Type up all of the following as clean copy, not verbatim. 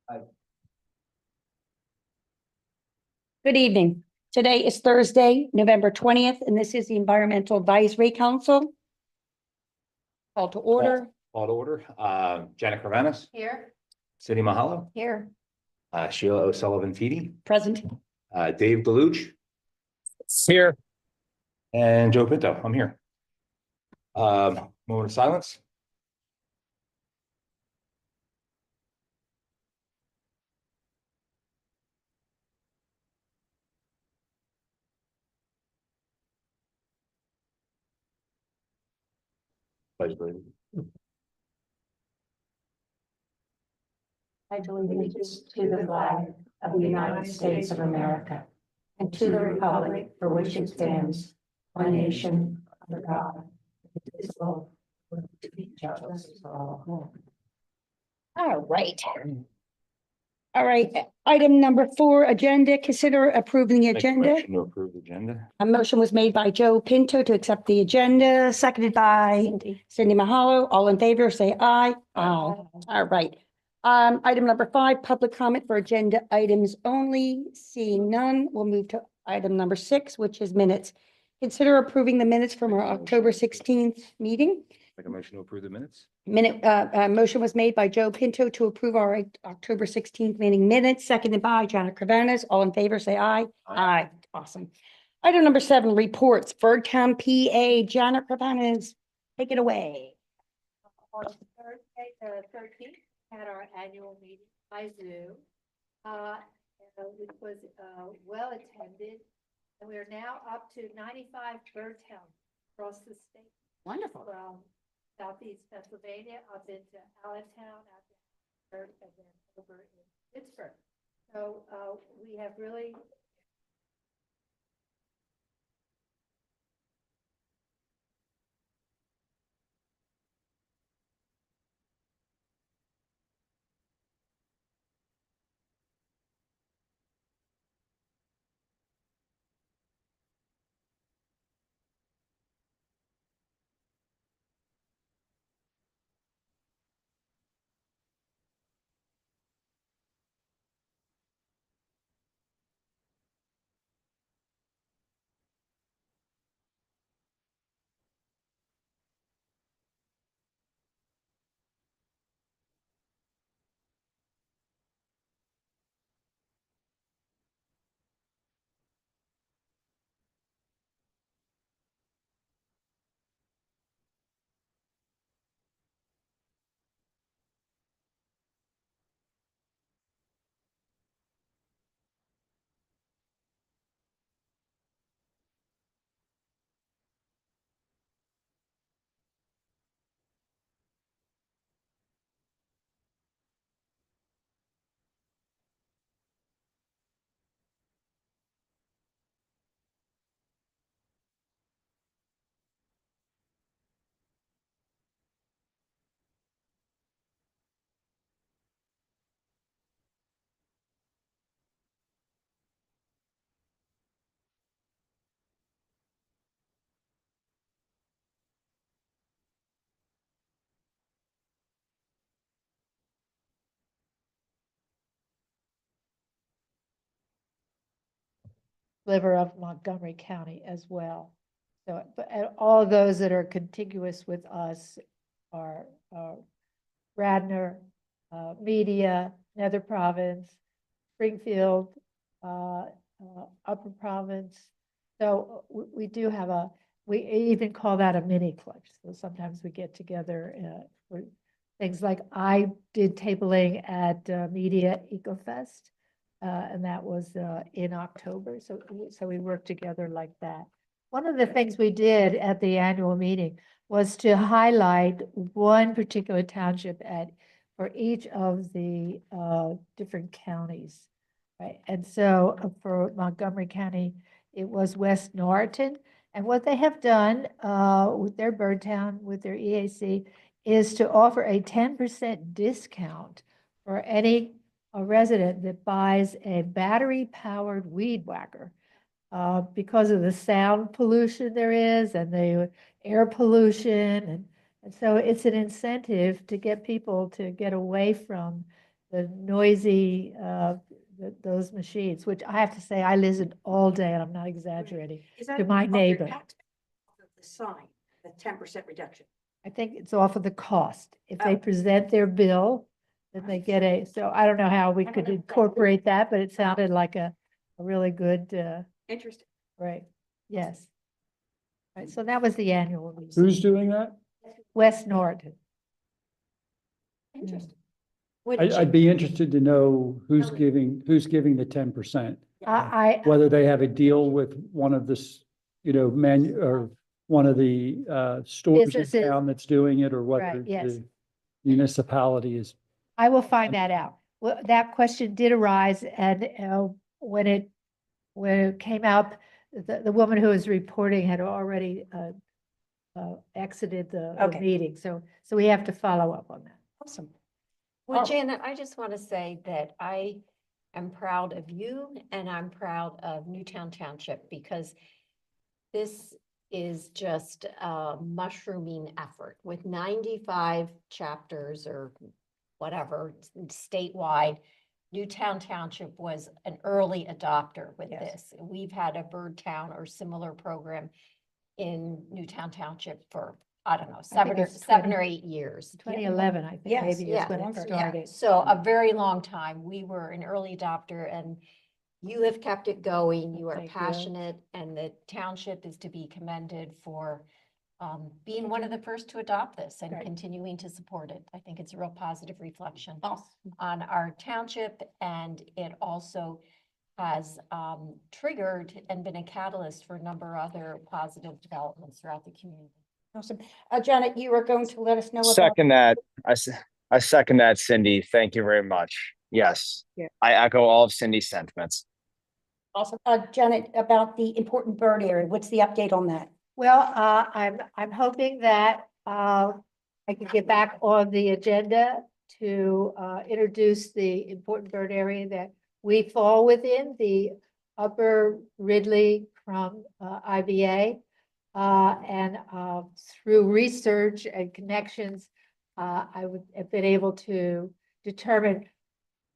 Good evening. Today is Thursday, November 20th, and this is the Environmental Advisory Council. Call to order. Call to order. Janet Cravanis, Here. Cindy Mahalo, Here. Sheila O'Sullivan-Feedy, Present. Dave Deluge, Here. and Joe Pinto. I'm here. Moment of silence. Pledge allegiance. I pledge allegiance to the flag of the United States of America and to the republic for which it stands, one nation, under God, indivisible, with justice for all. All right. All right, item number 4, agenda. Consider approving the Make a agenda. motion to approve the agenda. A motion was made by Joe Pinto to accept the agenda, seconded by Cindy Mahalo. All in favor, say aye. Aye. All right. Item number 5, public comment for agenda items only. Seeing none, we'll move to item number 6, which is minutes. Consider approving the minutes from our October 16th meeting. Make a motion to approve the minutes. Motion was made by Joe Pinto to approve our October 16th meeting minutes, seconded by Janet Cravanis. All in favor, say aye. Aye. Awesome. Item number 7, reports. Township, PA, Janet Cravanis, take it away. On Thursday, the 13th, had our annual meeting by Zoom. It was well attended, and we are now up to 95 bird towns across the state. Wonderful. From southeast Pennsylvania up into Allentown, out to Pittsburgh, and then over in Pittsburgh. So we have really sliver of Montgomery County as well. So, but all of those that are contiguous with us are Radnor, Media, Nether Province, Springfield, Upper Province. So we do have we even call that a mini club. So sometimes we get together for things like I did tabling at Media EcoFest. And that was in October. So we worked together like that. One of the things we did at the annual meeting was to highlight one particular township for each of the different counties, right? And so for Montgomery County, it was West Norriton. And what they have done with their bird town, with their EAC, is to offer a 10% discount for any resident that buys a battery-powered weed whacker because of the sound pollution there is and the air pollution. And so it's an incentive to get people to get away from the noisy, those machines, which I have to say, I listened all day, and I'm not exaggerating. Is that to my off their neighbor. tax bill, off of the sign, the 10% reduction? I think it's off of the cost. If they Oh. present their bill, then they get so I don't know how we I don't could know. incorporate that, but it sounded like a really good, Interesting. right, yes. Right, so that was the annual meeting. Who's doing that? West Norton. Interesting. I'd be interested to know who's giving the 10%. I, Whether they have a deal with one of this, or one of the stores in Businesses. town that's doing it, or whether Right, yes. the municipality is. I will find that out. Well, that question did arise, and when it came out, the woman who was reporting had already exited the Okay. meeting, so we have to follow up on that. Awesome. Well, Oh. Janet, I just want to say that I am proud of you and I'm proud of Newtown Township because this is just a mushrooming effort with 95 chapters or whatever statewide. Newtown Township was an early adopter with Yes. this. We've had a Bird Town or similar program in Newtown Township for, I don't know, think it's 7 or 8 years. 2011, I think, Yes, maybe is Yeah, when long it time. Yeah, started. so a very long time. We were an early adopter and you have kept it going. You are Thank you. passionate and the township is to be commended for being one of the first to adopt this and Right. continuing to support it. I think it's a real positive reflection Awesome. on our township, and it also has triggered and been a catalyst for a number of other positive developments throughout the community. Awesome. Janet, you are going to let us know about. Second that, I second that, Cindy. Thank you very much. Yes. Yeah. I echo all of Cindy's sentiments. Awesome. Janet, about the important bird area, what's the update on that? Well, I'm hoping that I can get back on the agenda to introduce the important bird area that we fall within, the Upper Ridley from IBA. And through research and connections, I would have been able to determine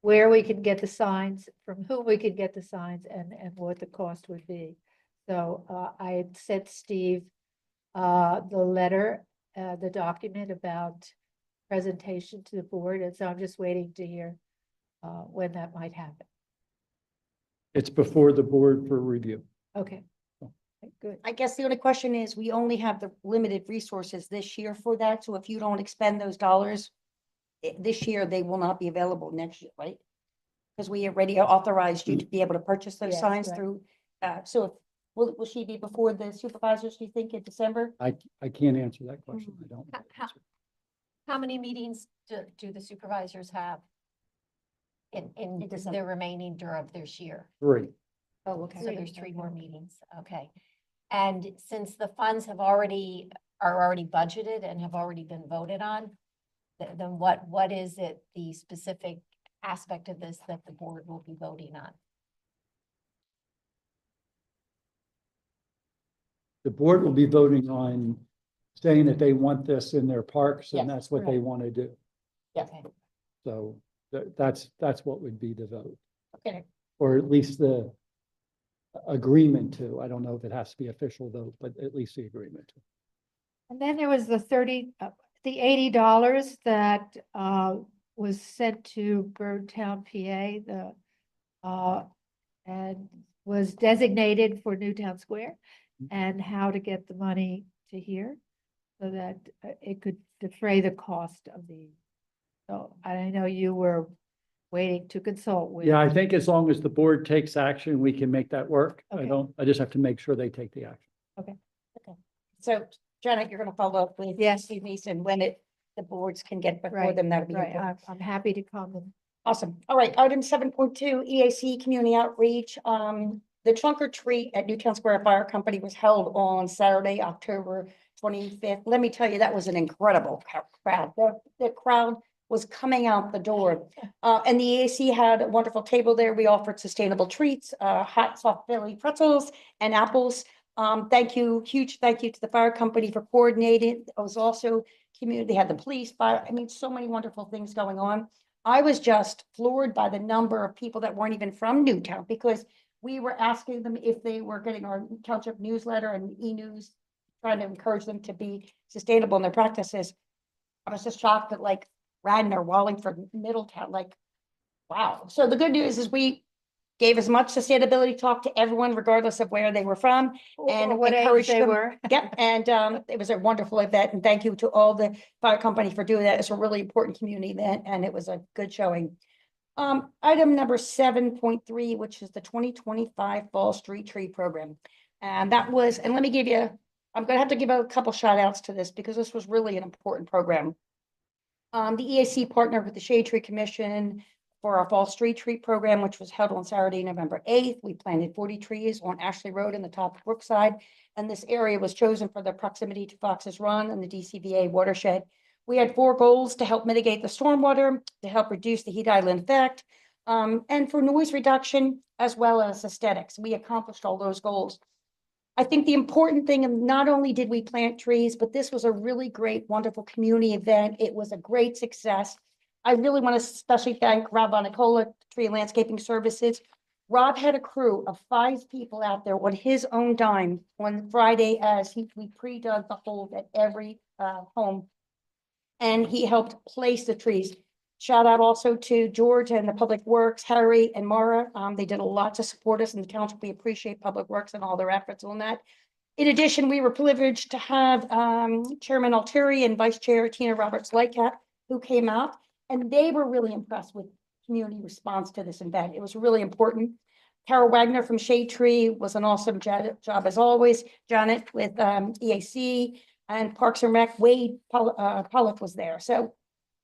where we can get the signs, from whom we could get the signs, and what the cost would be. So I had sent Steve the letter, the document about presentation to the board, and so I'm just waiting to hear when that might happen. It's before the board for review. Okay. Okay, good. I guess the only question is, we only have the limited resources this year for that. So if you don't expend those dollars this year, they will not be available next year, right? Because we already authorized you to be able to purchase those Yes, signs right. through, so if, will she be before the supervisors, do you think, in December? I can't answer that question. I don't. know How- the how- answer. How many meetings do the supervisors have in In December. the remaining of this year? 3. Oh, okay. So there's 3 more meetings, okay. And since the funds are already budgeted and have already been voted on, then what is it, the specific aspect of this that the board will be voting on? The board will be voting on saying that they want this in their parks, and Yes, that's what they right. want to do. Okay. So that's what would be the vote, Okay. or at least the agreement to. I don't know if it has to be official vote, but at least the agreement to. And then there was the $80 that was sent to Birdtown, PA, and was designated for Newtown Square, and how to get the money to here so that it could defray the cost of the. So I know you were waiting to consult with. Yeah, I think as long as the board takes action, we can make that work. Okay. I just have to make sure they take the action. So Janet, you're gonna follow up with. Yes. Steve Neeson when the boards can get before Right, them, that'll be. Right, important. I'm happy to come and. Awesome. All right, item 7.2, EAC Community Outreach. The trunk or treat at Newtown Square Fire Company was held on Saturday, October 25th. Let me tell you, that was an incredible crowd. The crowd was coming out the door. And the EAC had a wonderful table there. We offered sustainable treats, hot soft belly pretzels and apples. Thank you, huge thank you to the fire company for coordinating. It was also community, they had the police, fire, I mean, so many wonderful things going on. I was just floored by the number of people that weren't even from Newtown, because we were asking them if they were getting our township newsletter and e-news, trying to encourage them to be sustainable in their practices. I was just shocked that like Radnor, Wallingford, Middletown, like, wow. So the good news is we gave as much sustainability talk to everyone, regardless of where they were from. And Or what age encourage they them. were. Yep, and it was a wonderful event, and thank you to all the fire company for doing that. It's a really important community event, and it was a good showing. Item number 7.3, which is the 2025 Fall Street Tree Program. And that was, and let me give you, I'm gonna have to give a couple shout outs to this because this was really an important program. The EAC partnered with the Shade Tree Commission for our Fall Street Tree Program, which was held on Saturday, November 8th. We planted 40 trees on Ashley Road in the top of Brookside. And this area was chosen for the proximity to Fox's Run and the DCVA watershed. We had 4 goals to help mitigate the stormwater, to help reduce the heat island effect, and for noise reduction, as well as aesthetics. We accomplished all those goals. I think the important thing, and not only did we plant trees, but this was a really great, wonderful community event. It was a great success. I really want to especially thank Rob Bonicola, Tree and Landscaping Services. Rob had a crew of 5 people out there on his own dime on Friday as we pre-dug the holes at every home. And he helped place the trees. Shout out also to George and the Public Works, Harry and Mara. They did a lot to support us in the township. We appreciate Public Works and all their efforts on that. In addition, we were privileged to have Chairman Altieri and Vice Chair Tina Roberts-Lightcap, who came out, and they were really impressed with community response to this event. It was really important. Carol Wagner from Shade Tree was an awesome job as always. Janet with EAC and Parks and Rec, Wade Pollock was there. So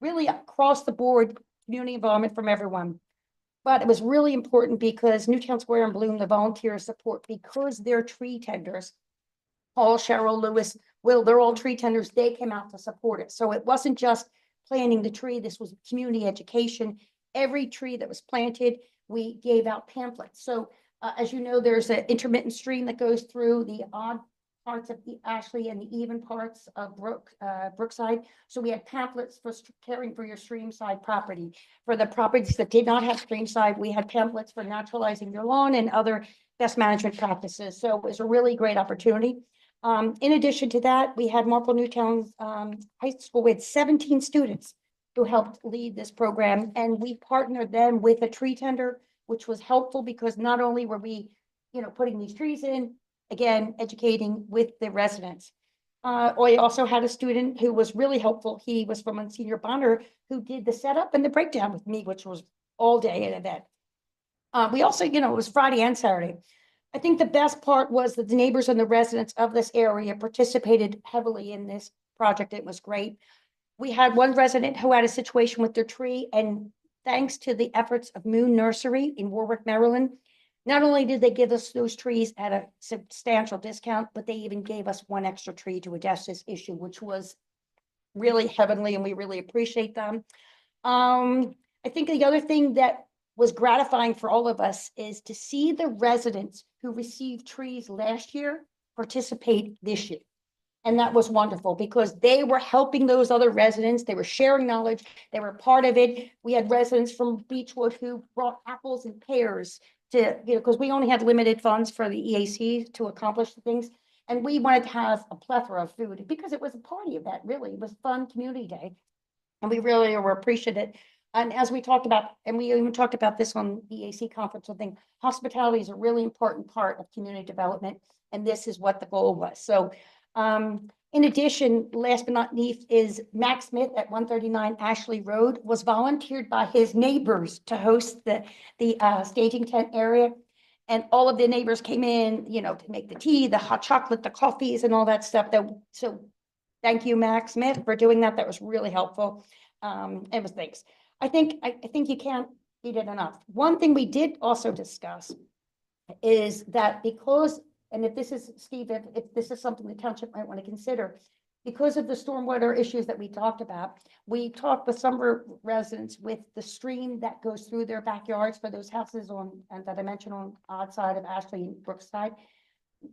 really across the board, community involvement from everyone. But it was really important because Newtown Square and Bloom, the volunteer support, because they're tree tenders, Paul, Cheryl, Lewis, Will, they're all tree tenders. They came out to support it. So it wasn't just planting the tree. This was community education. Every tree that was planted, we gave out pamphlets. So as you know, there's an intermittent stream that goes through the odd parts of the Ashley and the even parts of Brookside. So we had pamphlets for caring for your stream side property. For the properties that did not have stream side, we had pamphlets for naturalizing your lawn and other best management practices. So it was a really great opportunity. In addition to that, we had Marple Newtown High School with 17 students who helped lead this program, and we partnered them with a tree tender, which was helpful because not only were we, putting these trees in, again, educating with the residents. I also had a student who was really helpful. He was from Monsignor Bonner, who did the setup and the breakdown with me, which was all day an event. We also, it was Friday and Saturday. I think the best part was that the neighbors and the residents of this area participated heavily in this project. It was great. We had one resident who had a situation with their tree, and thanks to the efforts of Moon Nursery in Warwick, Maryland, not only did they give us those trees at a substantial discount, but they even gave us 1 extra tree to address this issue, which was really heavenly, and we really appreciate them. I think the other thing that was gratifying for all of us is to see the residents who received trees last year participate this year. And that was wonderful because they were helping those other residents. They were sharing knowledge. They were part of it. We had residents from Beechwood who brought apples and pears to, because we only had limited funds for the EAC to accomplish the things. And we wanted to have a plethora of food because it was a party event, really. It was a fun community day. And we really were appreciative. And as we talked about, and we even talked about this on the EAC conference, I think hospitality is a really important part of community development. And this is what the goal was. So in addition, last but not least, is Max Smith at 139 Ashley Road was volunteered by his neighbors to host the staging tent area. And all of the neighbors came in, to make the tea, the hot chocolate, the coffees and all that stuff. So thank you, Max Smith, for doing that. That was really helpful. It was thanks. I think you can't beat it enough. One thing we did also discuss is that because, and if this is, Steve, if this is something the township might want to consider, because of the stormwater issues that we talked about, we talked with some residents with the stream that goes through their backyards for those houses on, and that I mentioned on odd side of Ashley and Brookside.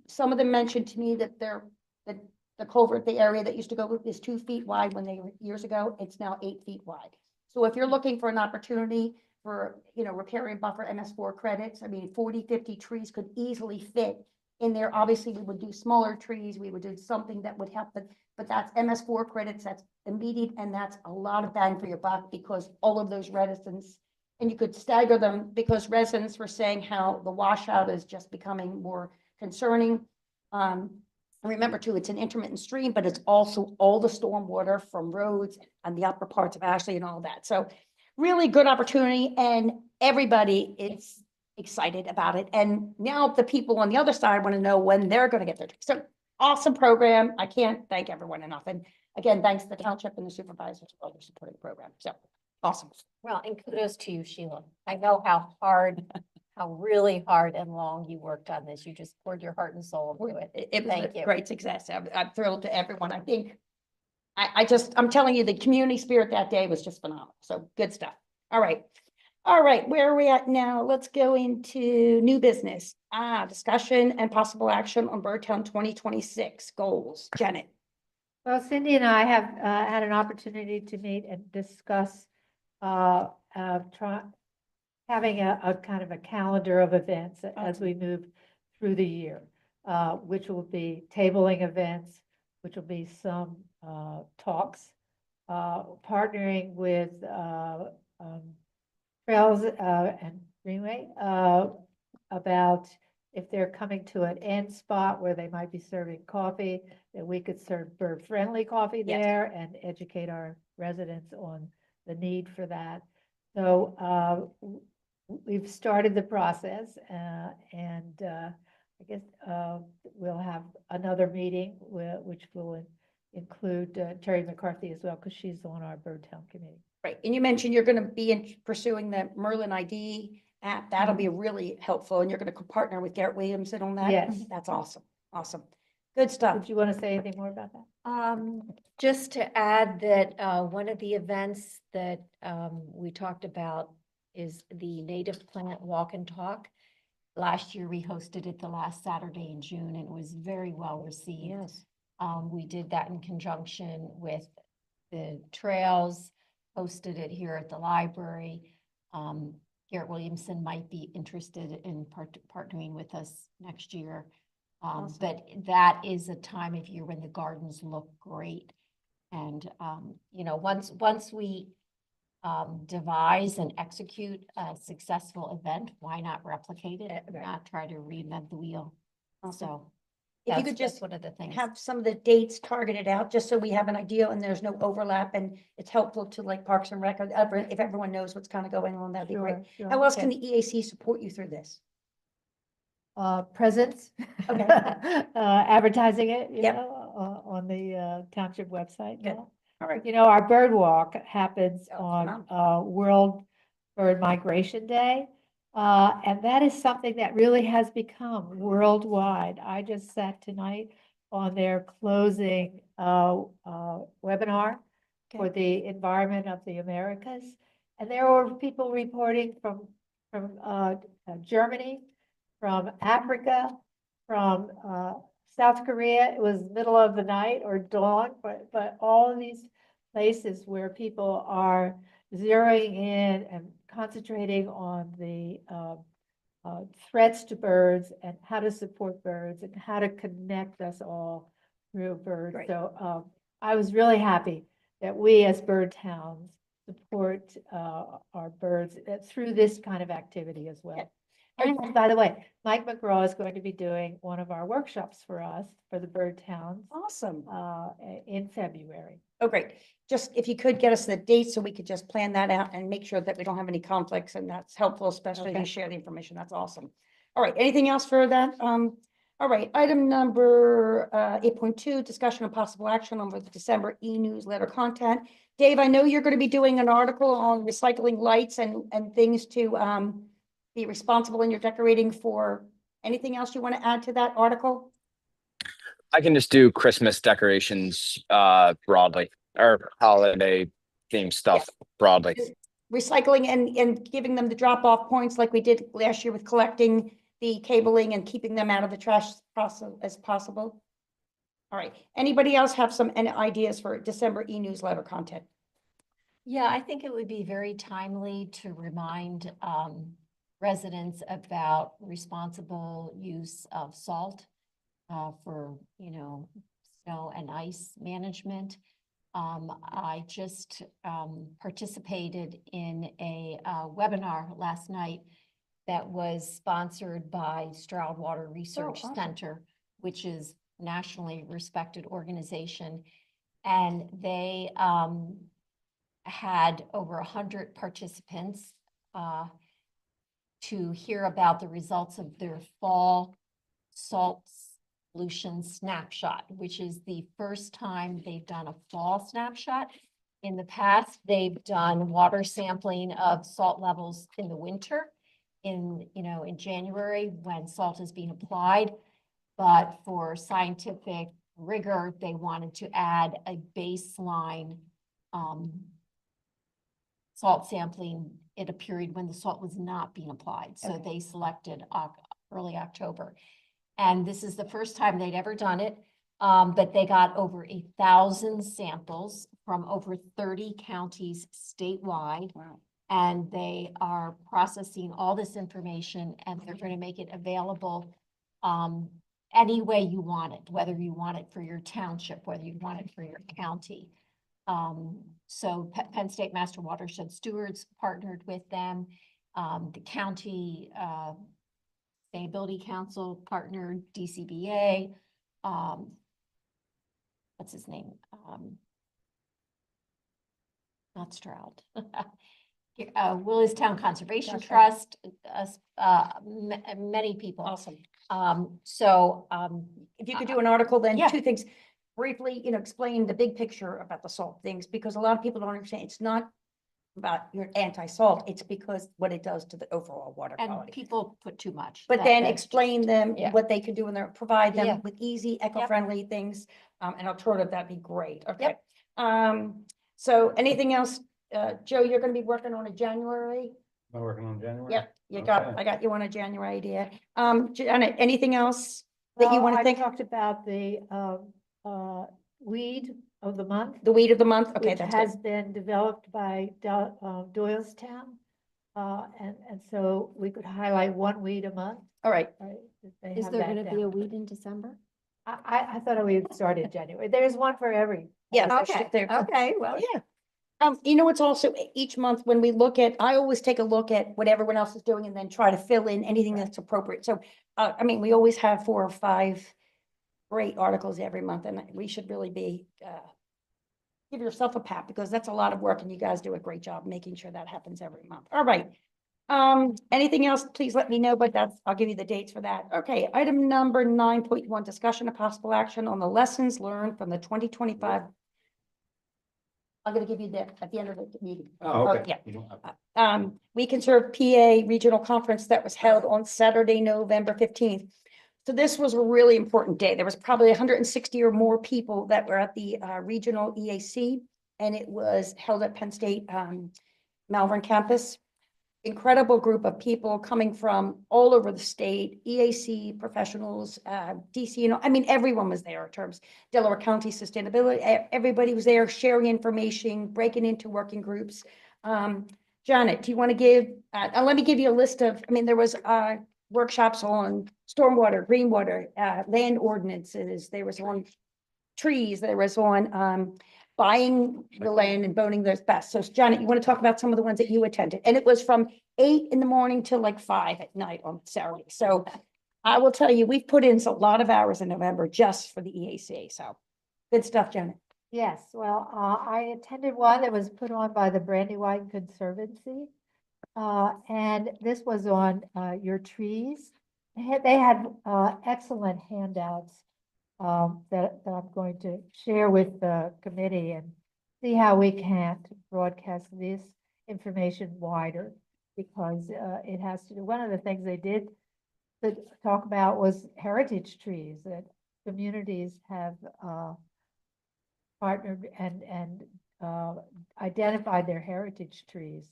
Some of them mentioned to me that the culvert, the area that used to go is 2 feet wide when they were years ago, it's now 8 feet wide. So if you're looking for an opportunity for, riparian buffer MS4 credits, I mean, 40, 50 trees could easily fit in there. Obviously, we would do smaller trees, we would do something that would help, but that's MS4 credits, that's immediate, and that's a lot of bang for your buck because all of those residents, and you could stagger them because residents were saying how the washout is just becoming more concerning. And remember too, it's an intermittent stream, but it's also all the storm water from roads and the upper parts of Ashley and all that. So really good opportunity, and everybody is excited about it. And now the people on the other side want to know when they're going to get their, so awesome program. I can't thank everyone enough. And again, thanks to the township and the supervisors for all their supporting the program. So awesome. Well, and kudos to you, Sheila. I know how really hard and long you worked on this. You just poured your heart and soul into it. It was Thank a you. great success. I'm thrilled to everyone. I think I'm telling you, the community spirit that day was just phenomenal. So good stuff. All right. All right, where are we at now? Let's go into new business. Discussion and possible action on Birdtown 2026 goals. Janet. Well, Cindy and I have had an opportunity to meet and discuss having a kind of a calendar of events as we move through the year, which will be tabling events, which will be some talks, partnering with Trails and Greenway about if they're coming to an end spot where they might be serving coffee, that we could serve bird-friendly coffee Yes. there and educate our residents on the need for that. So we've started the process and I guess we'll have another meeting which will include Terry McCarthy as well, because she's on our Birdtown committee. Right, and you mentioned you're going to be pursuing the Merlin ID app. That'll be really helpful, and you're going to partner with Garrett Williamson on that. Yes. That's awesome. Awesome. Good stuff. Did you want to say anything more about that? Just to add that one of the events that we talked about is the native plant walk and talk. Last year, we hosted it the last Saturday in June, and it was very well received. Yes. We did that in conjunction with the trails, hosted it here at the library. Garrett Williamson might be interested in partnering with us next year. Awesome. But that is a time of year when the gardens look great. And, once we devise and execute a successful event, why not replicate it? Right. Not try to reinvent the wheel. Awesome. So If you that's could just one of the things. have some of the dates targeted out, just so we have an idea and there's no overlap, and it's helpful to like Parks and Rec, if everyone knows what's kind of going on, that'd be great. Sure. How else can Okay. the EAC support you through this? Presents. Okay. Advertising it, Yep. on the township website. Good. now. All right. Our bird walk happens Oh, on World Bird Migration Day. And that is something that really has become worldwide. I just sat tonight on their closing webinar for the environment of the Americas. And there were people reporting from Germany, from Africa, from South Korea. It was middle of the night or dawn, but all of these places where people are zeroing in and concentrating on the threats to birds and how to support birds and how to connect us all through birds. Right. So I was really happy that we as bird towns support our birds through this kind of activity as well. Yeah. And by the way, Mike McGraw is going to be doing one of our workshops for us for the bird towns Awesome. in February. Oh, great. Just if you could get us the dates so we could just plan that out and make sure that we don't have any conflicts, and that's helpful, especially if you Okay. share the information. That's awesome. All right. Anything else for that? All right. Item number 8.2, discussion of possible action on the December e-newsletter content. Dave, I know you're going to be doing an article on recycling lights and things to be responsible in your decorating. For anything else you want to add to that article? I can just do Christmas decorations broadly, or holiday themed stuff broadly. Recycling and giving them the drop-off points like we did last year with collecting the cabling and keeping them out of the trash process as possible. All right. Anybody else have any ideas for December e-newsletter content? Yeah, I think it would be very timely to remind residents about responsible use of salt for, snow and ice management. I just participated in a webinar last night that was sponsored by Stroud Water Research awesome. Center, which is nationally respected organization. And they had over 100 participants to hear about the results of their fall salt solution snapshot, which is the first time they've done a fall snapshot. In the past, they've done water sampling of salt levels in the winter, in January when salt is being applied. But for scientific rigor, they wanted to add a baseline salt sampling at a period when the salt was not being applied. So they selected early October. And this is the first time they'd ever done it. But they got over 1,000 samples from over 30 counties statewide. Wow. And they are processing all this information and they're going to make it available any way you want it, whether you want it for your township, whether you want it for your county. So Penn State Master Watershed Stewards partnered with them. The county Sustainability Council partnered, DCBA. What's his name? Not Stroud. Willistown Conservation Gotcha. Trust, many people. Awesome. If you could do an article, then Yeah. two things. Briefly, explain the big picture about the salt things, because a lot of people don't understand. It's not about your anti-salt, it's because what it does to the overall water And quality. people put too much. But then explain them Yeah. what they can do and provide Yeah. them with easy, eco-friendly things, and alternative, that'd be great. Okay. Yep. So anything else, Joe, you're gonna be working on a January? Am I working on January? Yep, Okay. I got you on a January idea. Janet, anything else that you want to think? I talked about the weed of the month. The weed of the month? Okay, Which that's has good. been developed by Doylestown. And so we could highlight one weed a month, All right. right? If they Is have there that going to be down. a weed in December? I thought we would start in January. There's one for every. Yes. Okay, there- okay, well, Yeah. It's also each month when we look at, I always take a look at what everyone else is doing and then try to fill in anything that's appropriate. So, we always have 4 or 5 great articles every month, and we should really be, give yourself a pat, because that's a lot of work and you guys do a great job making sure that happens every month. All right. Anything else, please let me know, but I'll give you the dates for that. Okay, item number 9.1, discussion of possible action on the lessons learned from the 2025. I'm gonna give you that at the end of the meeting. Oh, okay. Yeah. You don't have- We Conserve PA Regional Conference that was held on Saturday, November 15th. So this was a really important day. There was probably 160 or more people that were at the regional EAC, and it was held at Penn State Malvern campus. Incredible group of people coming from all over the state, EAC professionals, DC, everyone was there in terms, Delaware County Sustainability, everybody was there sharing information, breaking into working groups. Janet, do you want to give, let me give you a list of, there was workshops on stormwater, green water, land ordinances, there was on trees, there was on buying the land and boning those best. So Janet, you want to talk about some of the ones that you attended? And it was from 8 in the morning till like 5 at night on Saturday. So I will tell you, we've put in a lot of hours in November just for the EAC. So good stuff, Janet. Yes, well, I attended one that was put on by the Brandywine Conservancy. And this was on your trees. They had excellent handouts that I'm going to share with the committee and see how we can broadcast this information wider, because it has to do, one of the things they did to talk about was heritage trees, that communities have partnered and identified their heritage trees,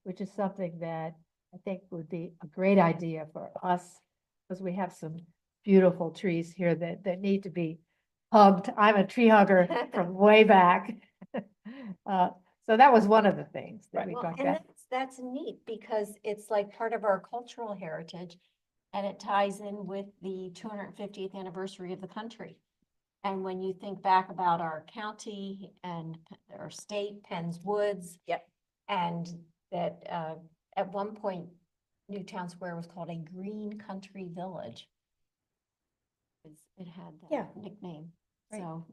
which is something that I think would be a great idea for us, because we have some beautiful trees here that need to be hugged. I'm a tree hugger from way back. So So that was one of the things that we Well, talked and about. that's neat because it's like part of our cultural heritage. And it ties in with the 250th anniversary of the country. And when you think back about our county and our state, Penn's Woods. Yep. And that at one point, Newtown Square was called a green country village. It had Yeah. that nickname. Right. So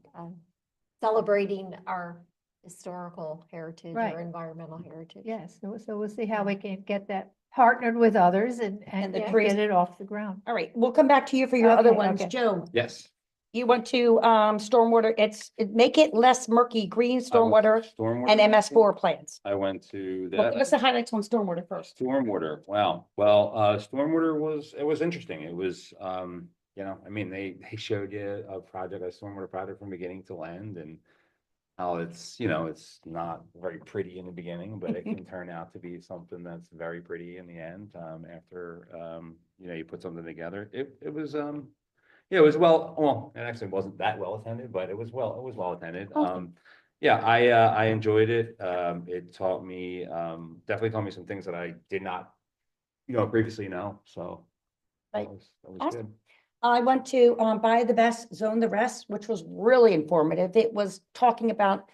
celebrating our historical heritage Right. or environmental heritage. Yes, so we'll see how we can get that partnered with others and the get trees- it off the ground. All right, we'll come back to you for your other Okay, ones. okay. Joe, Yes. you want to, stormwater, make it less murky, green stormwater Stormwater. and MS4 plans. I went to Well, give us the that. highlights on stormwater first. Stormwater, wow. Well, stormwater was interesting. It was, I mean, they showed you a stormwater project from beginning to end and how it's not very pretty in the beginning, but it can turn out to be something that's very pretty in the end, after, you put something together. It was, it was well, it actually wasn't that well attended, but it was well attended. Okay. Yeah, I enjoyed it. It taught me, definitely taught me some things that I did not, previously know, so. Right. That was Awesome. good. I went to buy the best, zone the rest, which was really informative. It was talking about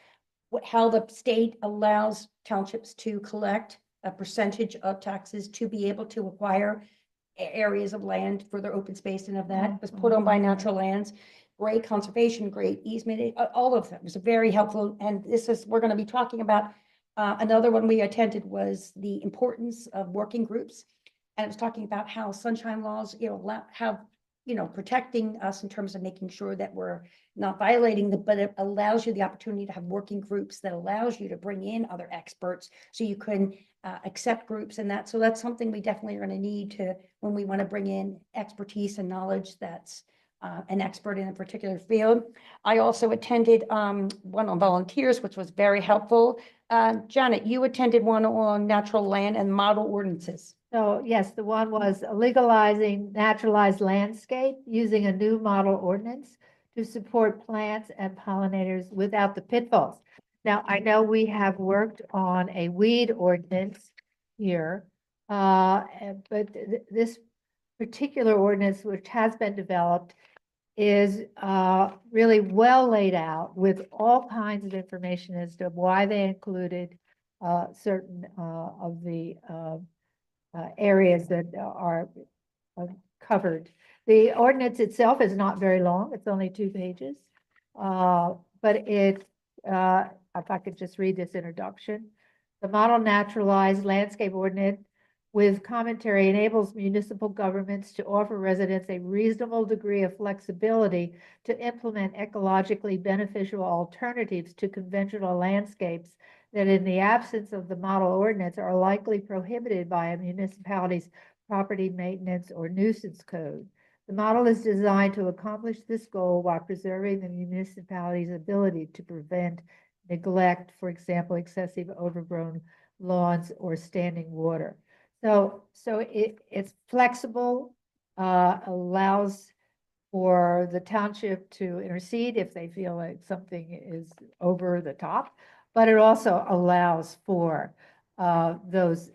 how the state allows townships to collect a percentage of taxes to be able to acquire areas of land for their open space, and of that was put on by natural lands. Great conservation, great easement, all of that was very helpful. And we're going to be talking about another one we attended was the importance of working groups. And it was talking about how sunshine laws, protecting us in terms of making sure that we're not violating but it allows you the opportunity to have working groups that allows you to bring in other experts so you can accept groups and that. So that's something we definitely are going to need when we want to bring in expertise and knowledge that's an expert in a particular field. I also attended one on volunteers, which was very helpful. Janet, you attended one on natural land and model ordinances. So yes, the one was legalizing naturalized landscape using a new model ordinance to support plants and pollinators without the pitfalls. Now, I know we have worked on a weed ordinance here, but this particular ordinance, which has been developed, is really well laid out with all kinds of information as to why they included certain of the areas that are covered. The ordinance itself is not very long. It's only 2 pages. But if I could just read this introduction. The model naturalized landscape ordinance with commentary enables municipal governments to offer residents a reasonable degree of flexibility to implement ecologically beneficial alternatives to conventional landscapes that in the absence of the model ordinance are likely prohibited by a municipality's property maintenance or nuisance code. The model is designed to accomplish this goal while preserving the municipality's ability to prevent neglect, for example, excessive overgrown lawns or standing water. So it's flexible, allows for the township to intercede if they feel like something is over the top, but it also allows for those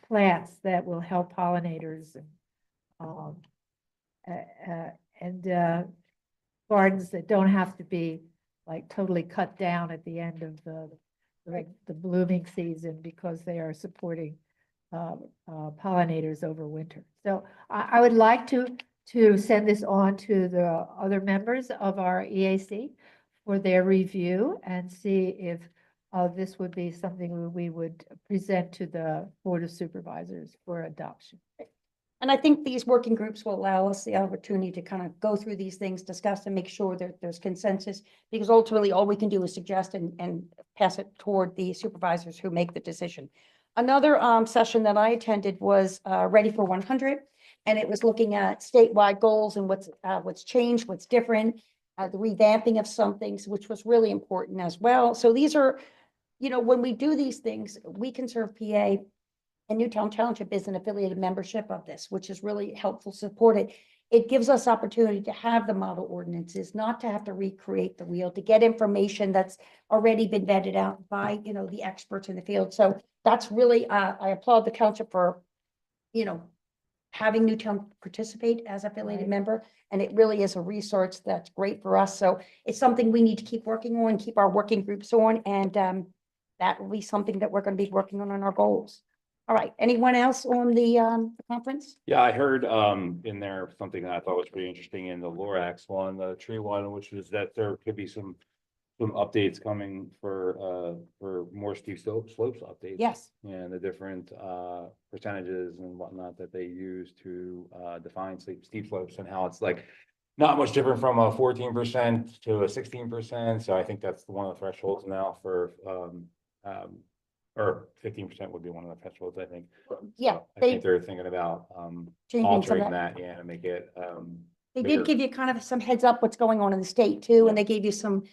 plants that will help pollinators and gardens that don't have to be like totally cut down at the end of the blooming season because they are supporting pollinators over winter. So I would like to send this on to the other members of our EAC for their review and see if this would be something we would present to the Board of Supervisors for adoption. And I think these working groups will allow us the opportunity to kind of go through these things, discuss and make sure that there's consensus, because ultimately all we can do is suggest and pass it toward the supervisors who make the decision. Another session that I attended was Ready for 100, and it was looking at statewide goals and what's changed, what's different, the revamping of some things, which was really important as well. So these are, when we do these things, we Conserve PA and Newtown Township is an affiliated membership of this, which is really helpful, supported. it gives us opportunity to have the model ordinances, not to have to recreate the wheel, to get information that's already been vetted out by, the experts in the field. So that's really, I applaud the township for, having Newtown participate as affiliated Right. member. And it really is a resource that's great for us. So it's something we need to keep working on, keep our working groups on, and that will be something that we're going to be working on our goals. All right, anyone else on the conference? Yeah, I heard in there something that I thought was pretty interesting in the Lorax one, the tree one, which was that there could be some updates coming for more steep slopes updates. Yes. And the different percentages and whatnot that they use to define steep slopes, and how it's like not much different from a 14% to a 16%. So I think that's one of the thresholds now for or 15% would be one of the thresholds, I think. Yeah, So I they think they're thinking about changing some of altering that. that, yeah, to make it They bigger. did give you kind of some heads up what's going on in the state too, and they gave you some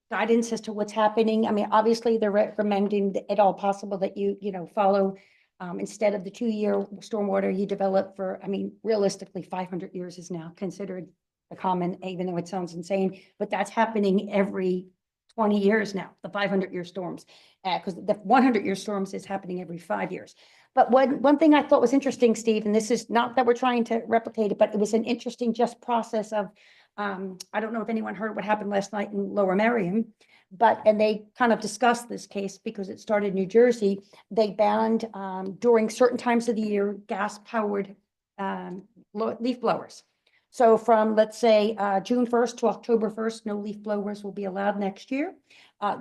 guidance as to what's happening. I mean, obviously, they're recommending that at all possible that you follow, instead of the 2-year stormwater you develop for, I mean, realistically, 500 years is now considered a common, even though it sounds insane, but that's happening every 20 years now, the 500-year storms, because the 100-year storms is happening every 5 years. But one thing I thought was interesting, Steve, and this is not that we're trying to replicate it, but it was an interesting just process of, I don't know if anyone heard what happened last night in Lower Merion, and they kind of discussed this case because it started in New Jersey. They banned, during certain times of the year, gas-powered leaf blowers. So from, let's say, June 1st to October 1st, no leaf blowers will be allowed next year.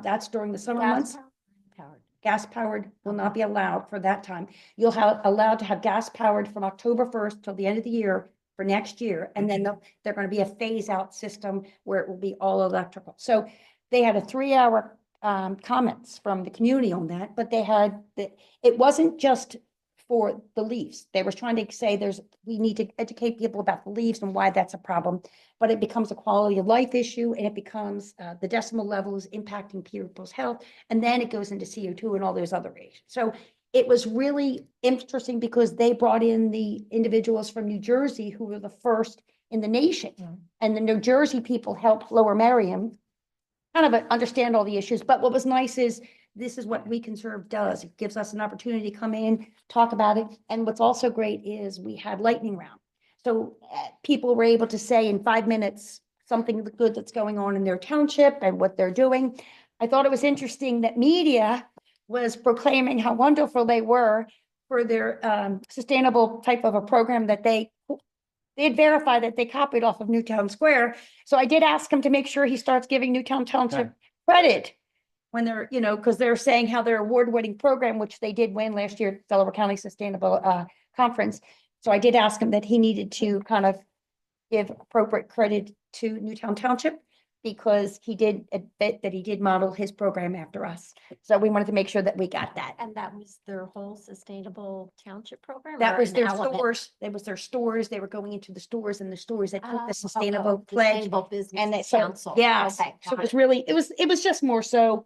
That's during the summer months. Gas-powered will not be allowed for that time. You'll have allowed to have gas-powered from October 1st till the end of the year for next year. And then they're going to be a phase-out system where it will be all electrical. So they had a 3-hour comments from the community on that, but they had it wasn't just for the leaves. They were trying to say we need to educate people about the leaves and why that's a problem, but it becomes a quality of life issue, and it becomes the decimal levels impacting people's health, and then it goes into CO2 and all those other issues. So it was really interesting because they brought in the individuals from New Jersey who were the first in the nation, and the New Jersey people helped Lower Merion kind of understand all the issues. But what was nice is this is what We Conserve does. It gives us an opportunity to come in, talk about it. And what's also great is we had lightning round. So people were able to say in 5 minutes something good that's going on in their township and what they're doing. I thought it was interesting that media was proclaiming how wonderful they were for their sustainable type of a program that they had verified that they copied off of Newtown Square. So I did ask him to make sure he starts giving Newtown Township credit when they're, because they're saying how their award-winning program, which they did win last year, Delaware County Sustainable Conference. So I did ask him that he needed to kind of give appropriate credit to Newtown Township because he did admit that he did model his program after us. So we wanted to make sure that we got that. And that was their whole sustainable township program? That or was an their element? stores. That was their stores. They were going into the stores, and the stores that took Oh, the sustainable the pledge. Sustainable Business And they, so, Council. yes, Okay, so got it was it. really, it was just more so.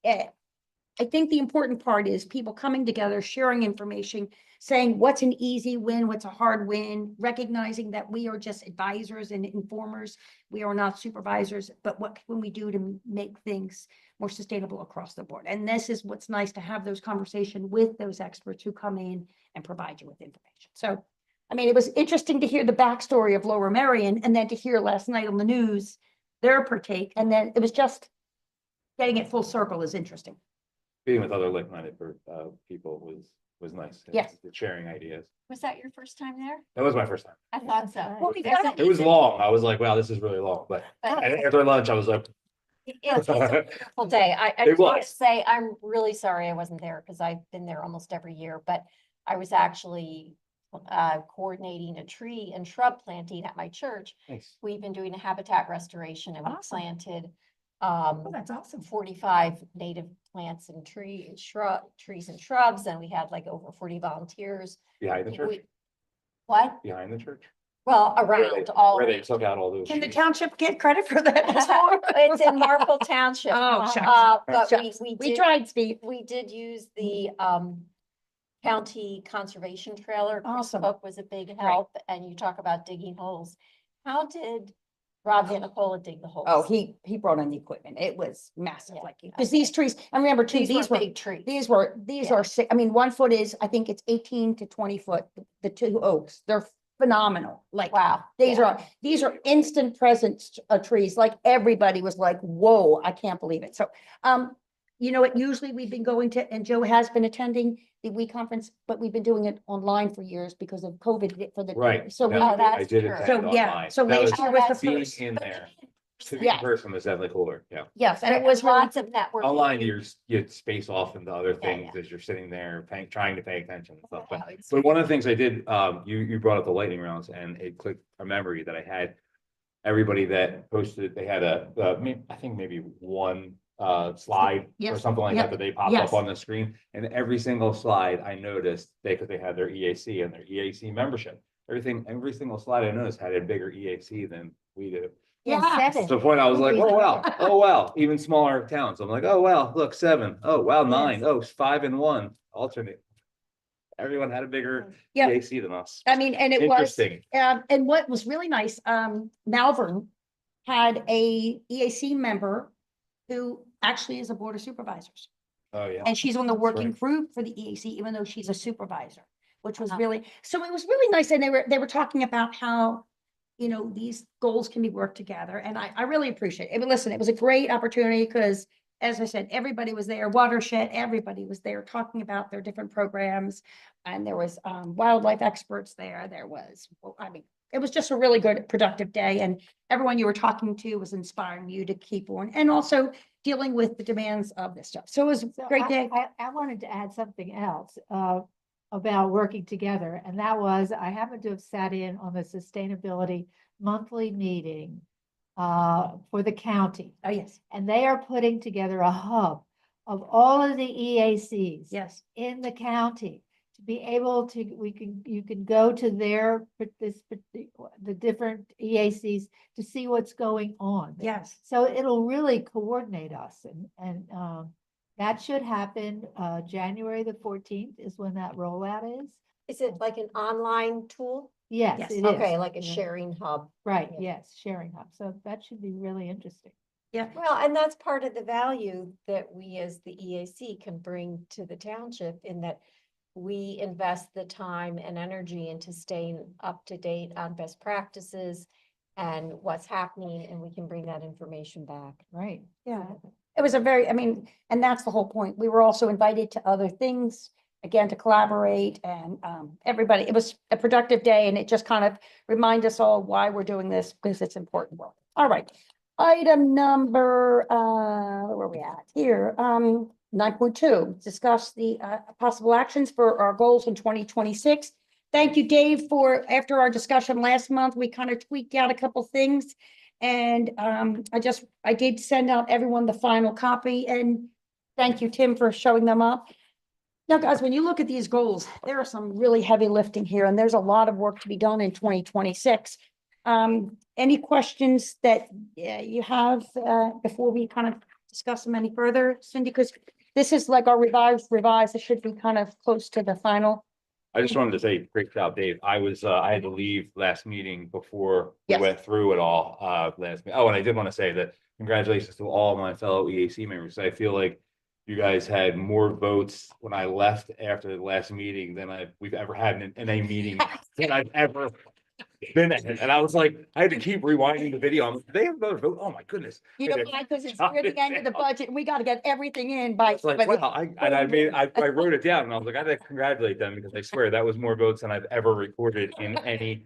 I think the important part is people coming together, sharing information, saying what's an easy win, what's a hard win, recognizing that we are just advisors and informers. We are not supervisors, but what can we do to make things more sustainable across the board? And this is what's nice, to have those conversations with those experts who come in and provide you with information. So, I mean, it was interesting to hear the backstory of Lower Merion, and then to hear last night on the news their partake, and then it was just getting it full circle is interesting. Being with other like-minded people was nice. Yes. Sharing ideas. Was that your first time there? That was my first time. I thought so. right. Well, we There's got a- It was long. I was like, wow, this is really long. But but after lunch, I was like, It's a beautiful day. I It just want to was. say, I'm really sorry I wasn't there because I've been there almost every year, but I was actually coordinating a tree and shrub planting at my church. thanks. We've been doing a habitat restoration and we Awesome. planted Oh, that's awesome. 45 native plants and trees and shrubs, and we had like over 40 volunteers. Behind the church? We- What? Behind the church? Well, Where they- around all. Where they took out all those Can the trees. township get credit for that? as well? It's in Marple Township. Oh, shucks. But Shucks. we We did, tried, Steve. we did use the county conservation trailer. Chris Awesome. Cook was a big help, and you talk about digging holes. How did Rob Vanicola dig the holes? Oh, he brought in the equipment. It was massive, Yeah, like, because these trees, and remember too, These were big trees. these Yeah. are sick. I mean, 1 foot is, I think it's 18 to 20 foot, the two oaks. They're phenomenal. Like, Wow. these yeah. are instant presence trees. Like, everybody was like, whoa, I can't believe it. So, you know what, usually we've been going to, and Joe has been attending the WE conference, but we've been doing it online for years because of COVID for the. Right. So we, that- I that's did true. attend So, yeah, online. so That last was year was the being first. in there. To be Yeah. in person was definitely cooler, yeah. Yes, and it There was really lots of networking. Online, you space off into other Yeah, things as you're sitting there trying to pay attention and stuff. Yeah, it's- But one of the things I did, you brought up the lightning rounds and it clicked a memory that I had. Everybody that posted, they had I think maybe one slide or Yes, something like yep, that they popped yes. up on the screen. And every single slide I noticed, because they had their EAC and their EAC membership. Every single slide I noticed had a bigger EAC than we do. Yeah. To the point I was like, oh wow, even smaller towns. I'm like, oh wow, look, 7. Oh wow, 9. Oh, 5 and 1 alternate. Everyone had a bigger Yeah. EAC than us. I mean, and it was, Interesting. and what was really nice, Malvern had a EAC member who actually is a board of supervisors. Oh, yeah. And she's on the working right. group for the EAC, even though she's a supervisor, which was Uh-huh. really, so it was really nice. And they were talking about how, you know, these goals can be worked together. And I really appreciate it. But listen, it was a great opportunity because, as I said, everybody was there, Watershed, everybody was there talking about their different programs. And there was wildlife experts there. There was, I mean, it was just a really good, productive day. And everyone you were talking to was inspiring you to keep on, and also dealing with the demands of this stuff. So it was a So great day. I wanted to add something else about working together, and that was, I happened to have sat in on the sustainability monthly meeting for the county, Oh, yes, and they are putting together a hub of all of the EACs yes, in the county to be able to, you can go to their, the different EACs to see what's going on. yes. So it'll really coordinate us, and that should happen, January the 14th is when that rollout is. Is it like an online tool? Yes, Yes. it is. Okay, like a Yeah. sharing hub. Right, Yeah. yes, sharing hub. So that should be really interesting. Well, and that's part of the value that we as the EAC can bring to the township, in that we invest the time and energy into staying up to date on best practices and what's happening, and we can bring that information back. Right. Yeah. It was a very, I mean, and that's the whole point. We were also invited to other things, again, to collaborate, and everybody, it was a productive day, and it just kind of remind us all why we're doing this, because it's important work. All right. Item number, where are we at here? 9.2, discuss the possible actions for our goals in 2026. Thank you, Dave, for, after our discussion last month, we kind of tweaked out a couple things. And I did send out everyone the final copy, and thank you, Tim, for showing them up. Now, guys, when you look at these goals, there are some really heavy lifting here, and there's a lot of work to be done in 2026. Any questions that you have before we kind of discuss them any further, Cindy? Because this is like our revised, it should be kind of close to the final. I just wanted to say, great job, Dave. I had to leave last meeting before we Yes. went through it all, last meeting. Oh, and I did want to say that congratulations to all my fellow EAC members. I feel like you guys had more votes when I left after the last meeting than we've ever had in a meeting that I've ever been at. And I was like, I had to keep rewinding the video. I'm like, they have another vote? Oh my goodness. You know, because it's near the end of the budget, and we got to get everything in by. It's like, wow, I wrote it down and I was like, I gotta congratulate them, because I swear that was more votes than I've ever recorded in any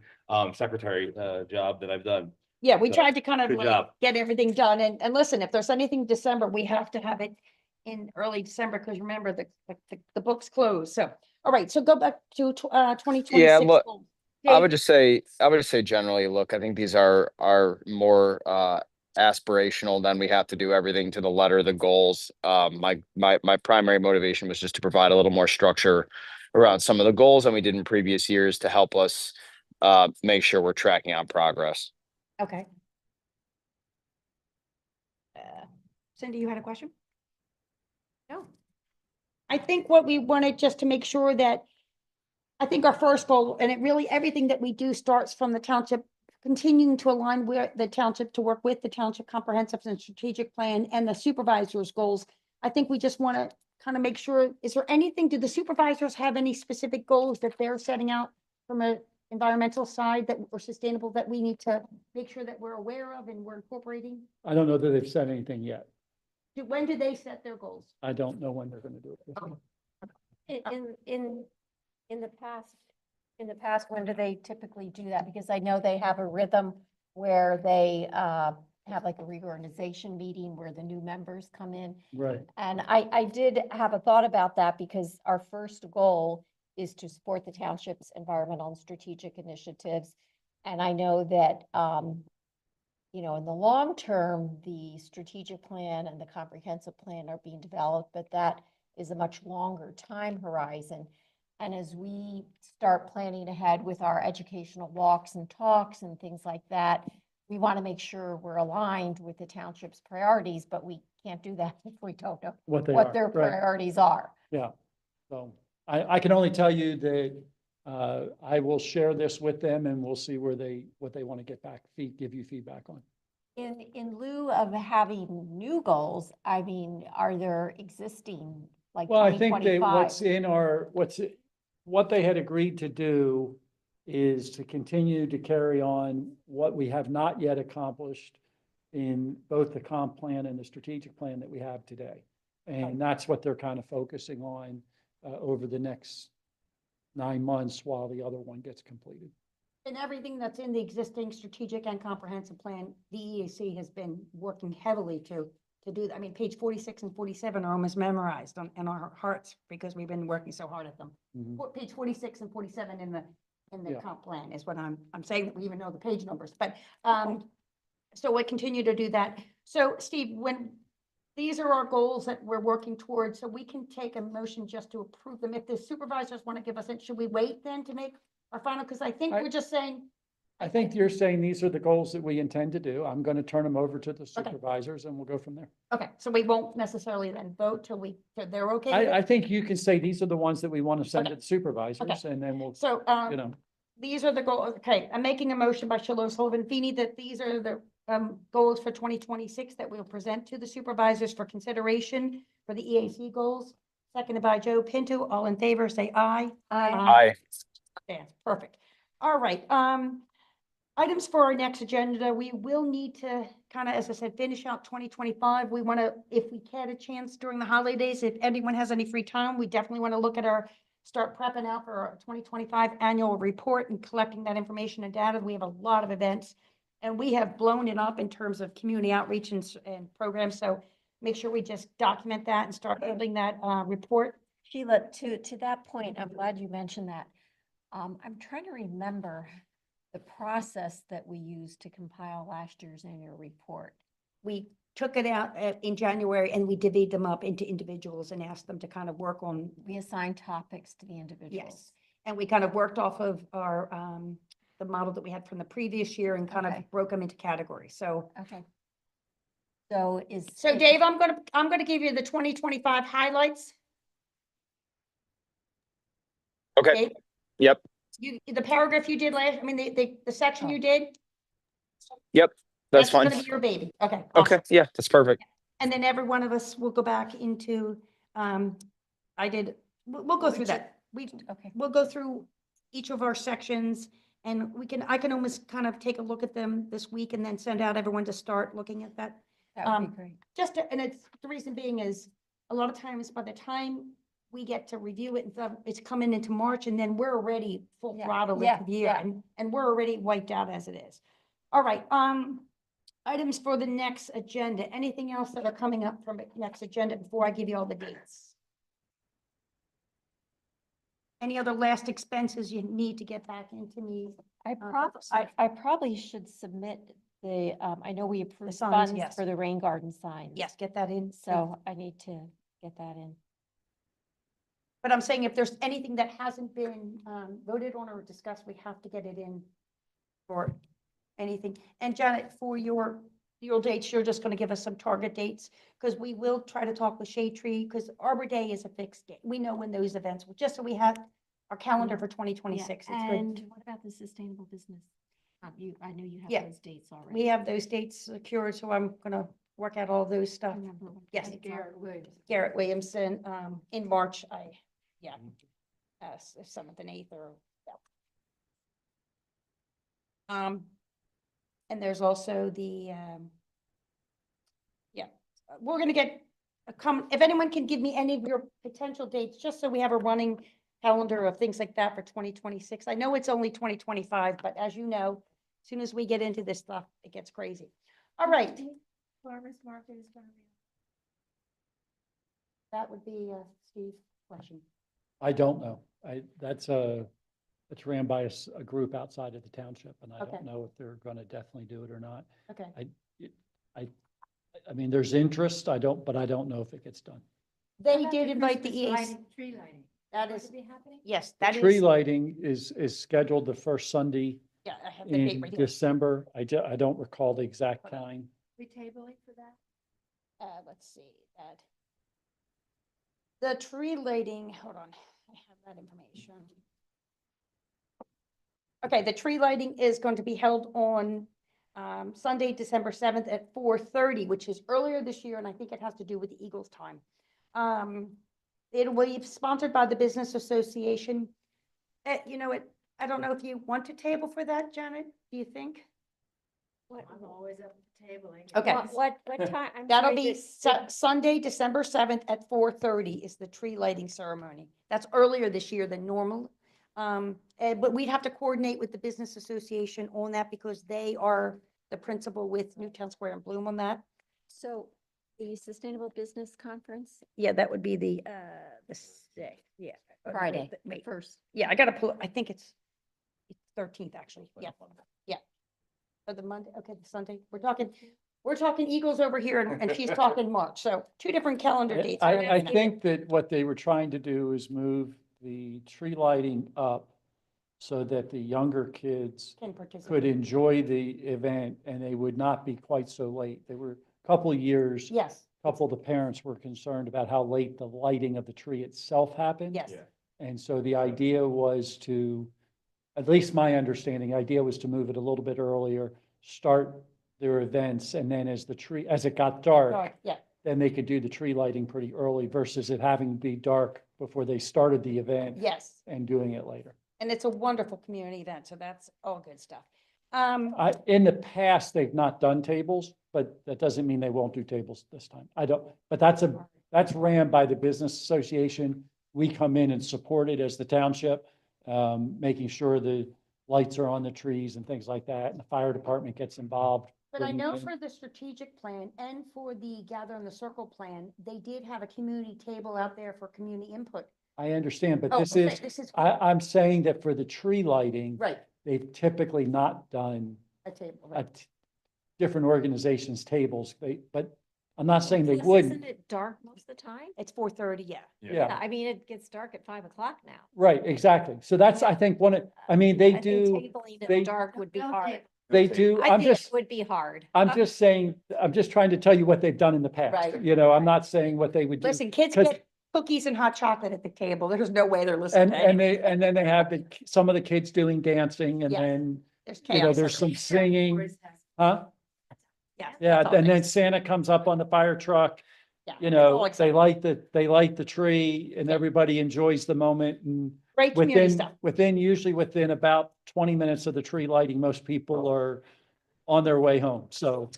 secretary job that I've done. Yeah, we So, tried to kind of good like job. get everything done. And listen, if there's anything December, we have to have it in early December, because remember, the book's closed. So, all right, so go back to 2026. Yeah, look, goals. I Dave? would just say generally, look, I think these are more aspirational than we have to do everything to the letter of the goals. My primary motivation was just to provide a little more structure around some of the goals than we did in previous years to help us make sure we're tracking on progress. Okay. Cindy, you had a question? No. I think what we wanted just to make sure that I think our first goal, and it really, everything that we do starts from the township, continuing to align with the township, to work with the township comprehensive and strategic plan and the supervisor's goals. I think we just want to kind of make sure, is there anything, do the supervisors have any specific goals that they're setting out from a environmental side that or sustainable that we need to make sure that we're aware of and we're incorporating? I don't know that they've said anything yet. When do they set their goals? I don't know when they're gonna do it. In the past, when do they typically do that? Because I know they have a rhythm where they have like a reorganization meeting where the new members come in. Right. And I did have a thought about that because our first goal is to support the township's environmental and strategic initiatives. And I know that, you know, in the long term, the strategic plan and the comprehensive plan are being developed, but that is a much longer time horizon. And as we start planning ahead with our educational walks and talks and things like that, we want to make sure we're aligned with the township's priorities, but we can't do that if we don't know What they what are, their right. priorities are. Yeah, so I can only tell you that I will share this with them and we'll see what they want to get back, give you feedback on. In lieu of having new goals, I mean, are there existing, like Well, I think that 2025? what they had agreed to do is to continue to carry on what we have not yet accomplished in both the comp plan and the strategic plan that we have today. And that's what they're kind of focusing on over the next 9 months while the other one gets completed. And everything that's in the existing strategic and comprehensive plan, the EAC has been working heavily to do that. I mean, page 46 and 47 are almost memorized in our hearts because we've been working so hard at them. Mhm. Page 46 and 47 in the Yeah. comp plan is what I'm saying, that we even know the page numbers, but, so we continue to do that. So Steve, when these are our goals that we're working towards, so we can take a motion just to approve them. If the supervisors want to give us it, should we wait then to make our final? Because I think we're just saying, I think you're saying these are the goals that we intend to do. I'm going to turn them over to the supervisors and we'll go from there. okay, so we won't necessarily then vote till they're okay with it? I think you can say these are the ones that we want to send to Okay. the supervisors and then we'll, So, you know, these are the goals. Okay, I'm making a motion by Shiloh Sullivan Feeney that these are the goals for 2026 that we'll present to the supervisors for consideration for the EAC goals. Seconded by Joe Pinto. All in favor, say aye. Aye. Yeah, perfect. All right, items for our next agenda, we will need to kind of, as I said, finish out 2025. We want to, if we get a chance during the holidays, if anyone has any free time, we definitely want to look at start prepping out for our 2025 annual report and collecting that information and data. We have a lot of events and we have blown it up in terms of community outreach and programs. So make sure we just document that and start building that report. Sheila, to that point, I'm glad you mentioned that. I'm trying to remember the process that we used to compile last year's annual report. We took it out in January and we divvied them up into individuals and asked them to kind of work on. We assigned topics to the individuals. Yes, and we kind of worked off of our, the model that we had from the previous year and kind of Okay. broke them into categories, so. Okay. So So Dave, I'm gonna give you the 2025 highlights. Okay. Dave? Yep. The paragraph you did last, I mean, the section you did. That's fine. Gonna be your baby, okay. Okay. awesome. Yeah, that's perfect. And then every one of us will go back into, we'll go through that. Okay. We'll go through each of our sections and I can almost kind of take a look at them this week and then send out everyone to start looking at that. That would be great. And it's, the reason being is a lot of times by the time we get to review it and stuff, it's coming into March and then we're already full Yeah, throttle yeah, into the year yeah. and we're already wiped out as it is. All right, items for the next agenda. Anything else that are coming up from the next agenda before I give you all the dates? Any other last expenses you need to get back into me? I probably should submit the, I know we approved signs, funds yes. for the rain garden signs. Yes, get that in. So I need to get that in. But I'm saying if there's anything that hasn't been voted on or discussed, we have to get it in for anything. And Janet, for your dates, you're just going to give us some target dates because we will try to talk with Shade Tree because Arbor Day is a fixed date. We know when those events, just so we have our calendar for 2026. It's good. And what about the sustainable business? I know you Yeah. have those dates already. We have those dates secured, so I'm gonna work out all those stuff. Remember what Yes. dates are. Garrett Williamson, in March, yeah, 7th and 8th or, yeah. And there's also the, yeah, we're gonna get if anyone can give me any of your potential dates, just so we have a running calendar of things like that for 2026. I know it's only 2025, but as you know, as soon as we get into this stuff, it gets crazy. All right. Farmers market is gonna be. That would be Steve's question. I don't know. It's ran by a group outside of the township, and I Okay. don't know if they're gonna definitely do it or not. Okay. I mean, there's interest, but I don't know if it gets done. They did invite the EAC. Tree lighting. That Going is, to be happening? yes, The that tree is, lighting is scheduled the first Sunday yeah, I have the date in right here. December. I don't recall the exact Hold on. time. We tabling for that? Let's see, that. The tree lighting, hold on, I have that information. Okay, the tree lighting is going to be held on Sunday, December 7th at 4:30, which is earlier this year, and I think it has to do with the Eagles time. It will be sponsored by the Business Association. You know, I don't know if you want to table for that, Janet, do you think? I'm always up for tabling. Okay. What time? I'm That'll sorry, be the- Sunday, December 7th at 4:30 is the tree lighting ceremony. That's earlier this year than normal. But we'd have to coordinate with the Business Association on that because they are the principal with Newtown Square and Bloom on that. So the Sustainable Business Conference, Yeah, that would be the 6th, yeah. Friday, the Wait, first. yeah, I gotta pull, I think it's 13th, actually, yeah, yeah. Or the Monday, okay, the Sunday, we're talking Eagles over here and she's talking March, so two different calendar dates. we're I looking at. think that what they were trying to do is move the tree lighting up so that the younger kids Can could participate. enjoy the event and they would not be quite so late. There were a couple of years, Yes, couple of the parents were concerned about how late the lighting of the tree itself happened. yes, And so the idea was to, at least my understanding, idea was to move it a little bit earlier, start their events, and then as it got dark, yeah, then they could do the tree lighting pretty early versus it having to be dark before they started the event yes. and doing it later. And it's a wonderful community event, so that's all good stuff. In the past, they've not done tables, but that doesn't mean they won't do tables this time. But that's ran by the Business Association. We come in and support it as the township, making sure the lights are on the trees and things like that. And the fire department gets involved. But I bringing know in- for the strategic plan and for the Gather in the Circle plan, they did have a community table out there for community input. I understand, but Oh, this okay, is, this is I'm saying that for the tree lighting, right, they've typically not done a table, right. different organizations' tables. But I'm not saying they Isn't wouldn't. it dark most of the time? It's 4:30, yeah. Yeah, I mean, it gets dark at 5 o'clock now. right, exactly. So that's, I think, I mean, they I think do, tabling in they- the dark would be hard. they do, I think it would be hard. I'm just saying, I'm just trying to tell you what they've done in the past. Right, You know, I'm right. not saying what they would do. Listen, kids 'cause- get cookies and hot chocolate at the table. There's no way they're listening And, to anything. and then they have some of the kids doing dancing and Yes. then, There's you know, chaos. there's some singing, huh? Yeah. Yeah, that's all and then mixed. Santa comes up on the fire truck, Yeah, you it's all know, exciting. they light the tree and Yeah. everybody enjoys the moment and Great community stuff. usually within about 20 minutes of the tree lighting, most people are on their way home. So,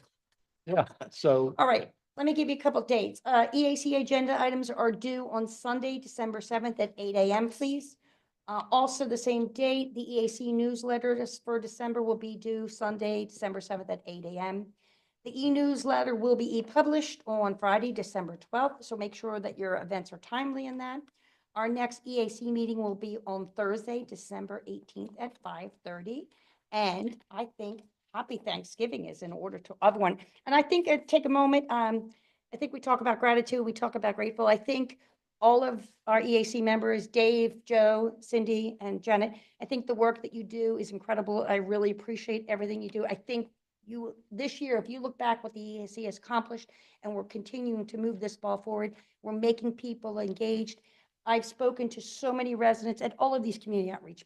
yeah, so All right, let me give you a couple dates. EAC agenda items are due on Sunday, December 7th at 8 a.m., please. Also the same date, the EAC newsletter for December will be due Sunday, December 7th at 8 a.m. The e-newsletter will be e-published on Friday, December 12th, so make sure that your events are timely in that. Our next EAC meeting will be on Thursday, December 18th at 5:30. And I think Happy Thanksgiving is in order to everyone. And I think take a moment, I think we talk about gratitude, we talk about grateful. I think all of our EAC members, Dave, Joe, Cindy, and Janet, I think the work that you do is incredible. I really appreciate everything you do. I think this year, if you look back what the EAC has accomplished, and we're continuing to move this ball forward, we're making people engaged. I've spoken to so many residents at all of these community outreach.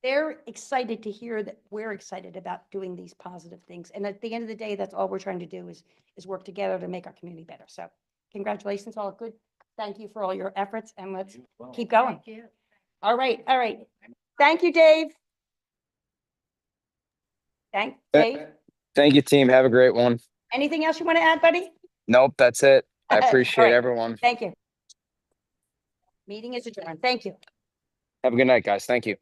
They're excited to hear that we're excited about doing these positive things. And at the end of the day, that's all we're trying to do is work together to make our community better. So congratulations, all good. Thank you for all your efforts and let's keep going. Thank you. All right, all right. Thank you, Dave. Dave. Thank you, team. Have a great one. Anything else you want to add, buddy? Nope, that's it. I All appreciate right. everyone. Thank you. Meeting is adjourned. Thank you. Have a good night, guys. Thank you.